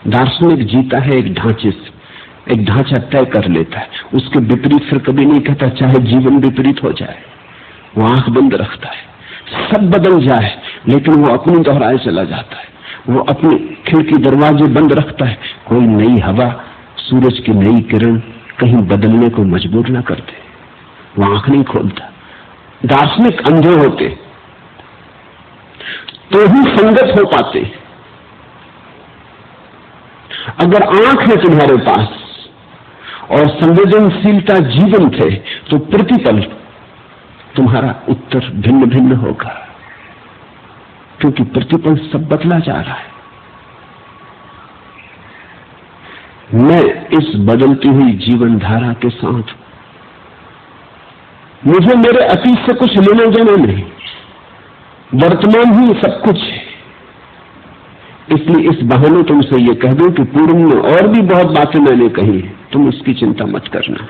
दार्शनिक जीता है एक ढांचे से, एक ढांचा तय कर लेता है, उसके विपरीत फिर कभी नहीं कहता, चाहे जीवन विपरीत हो जाए। वो आंख बंद रखता है, सब बदल जाए, लेकिन वो अपनी दोहराए चला जाता है। वो अपनी खिड़की दरवाजे बंद रखता है, कोई नई हवा, सूरज की नई किरण कहीं बदलने को मजबूर ना कर दे। वो आंख नहीं खोलता। दार्शनिक अंधे होते तो ही संगत हो पाते। अगर आंख है तुम्हारे पास और संवेदनशीलता जीवन थे, तो प्रतिपल तुम्हारा उत्तर भिन्न भिन्न होगा, क्योंकि प्रतिपल सब बदला जा रहा है। मैं इस बदलती हुई जीवन धारा के साथ, मुझे मेरे अतीत से कुछ लेना देना नहीं, वर्तमान ही सब कुछ है। इसलिए इस बहाने तुमसे ये कह दूं कि पूर्व में और भी बहुत बातें मैंने कही है, तुम उसकी चिंता मत करना।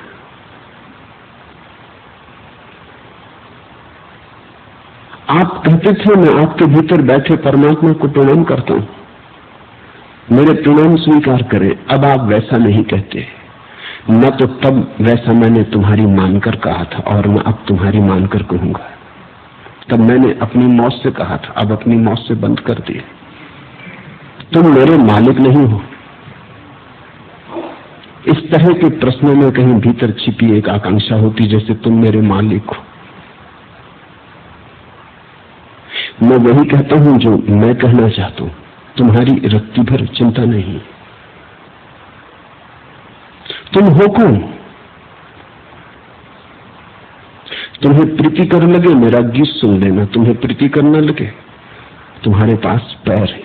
आप कहते थे मैं आपके भीतर बैठे परमात्मा को प्रणाम करता हूं, मेरे प्रणाम स्वीकार करें। अब आप वैसा नहीं कहते। न तो तब वैसा मैंने तुम्हारी मानकर कहा था, और मैं अब तुम्हारी मानकर कहूंगा। तब मैंने अपनी मौत से कहा था, अब अपनी मौत से बंद कर दिया। तुम मेरे मालिक नहीं हो। इस तरह के प्रश्नों में कहीं भीतर छिपी एक आकांक्षा होती, जैसे तुम मेरे मालिक हो। मैं वही कहता हूं जो मैं कहना चाहता हूं, तुम्हारी रत्ती भर चिंता नहीं। तुम हो कौन? तुम्हें प्रीतिकर लगे मेरा गीत सुन लेना, तुम्हें प्रीतिकर न लगे तुम्हारे पास पैर है,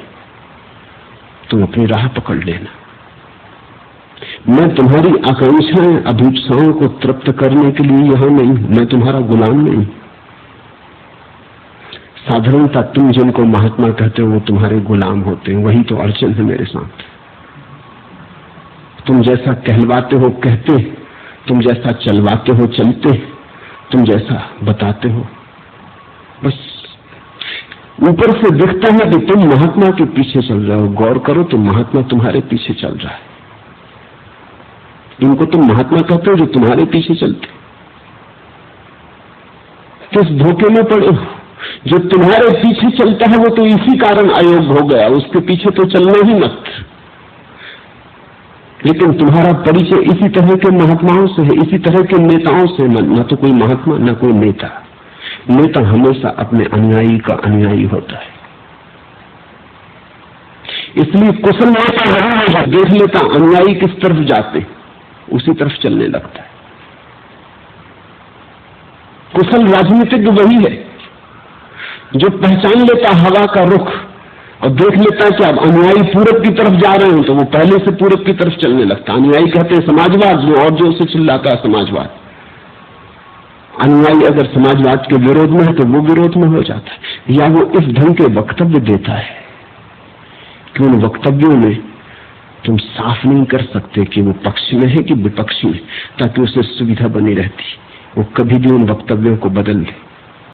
तुम अपनी राह पकड़ लेना। मैं तुम्हारी आकांक्षाएं अभीप्साओं को तृप्त करने के लिए यहां नहीं, मैं तुम्हारा गुलाम नहीं। साधारणता तुम जिनको महात्मा कहते हो वो तुम्हारे गुलाम होते हैं, वही तो अड़चन है मेरे साथ। तुम जैसा कहलवाते हो कहते, तुम जैसा चलवाते हो चलते, तुम जैसा बताते हो, बस ऊपर से दिखता है कि तुम महात्मा के पीछे चल रहे हो। गौर करो तो महात्मा तुम्हारे पीछे चल रहा है। इनको तुम महात्मा कहते हो जो तुम्हारे पीछे चलते। किस धोखे में पड़े हो? जो तुम्हारे पीछे चलता है वो तो इसी कारण अयोग्य हो गया, उसके पीछे तो चलना ही मत। लेकिन तुम्हारा परिचय इसी तरह के महात्माओं से है, इसी तरह के नेताओं से। न तो कोई महात्मा न कोई नेता। नेता हमेशा अपने अनुयायी का अनुयायी होता है। इसलिए कुशल नेता वही होगा, देख लेता अनुयायी किस तरफ जाते, उसी तरफ चलने लगता है। कुशल राजनीतिज्ञ वही है जो पहचान लेता हवा का रुख और देख लेता है कि अब अनुयायी पूरब की तरफ जा रहे हैं, तो वो पहले से पूरब की तरफ चलने लगता है। अनुयायी कहते हैं समाजवाद, जो और जोर से चिल्लाता है समाजवाद। अनुयायी अगर समाजवाद के विरोध में है तो वो विरोध में हो जाता है, या वो इस ढंग के वक्तव्य देता है कि उन वक्तव्यों में तुम साफ नहीं कर सकते कि वो पक्ष में है कि विपक्ष में, ताकि उसे सुविधा बनी रहती, वो कभी भी उन वक्तव्यों को बदल दे।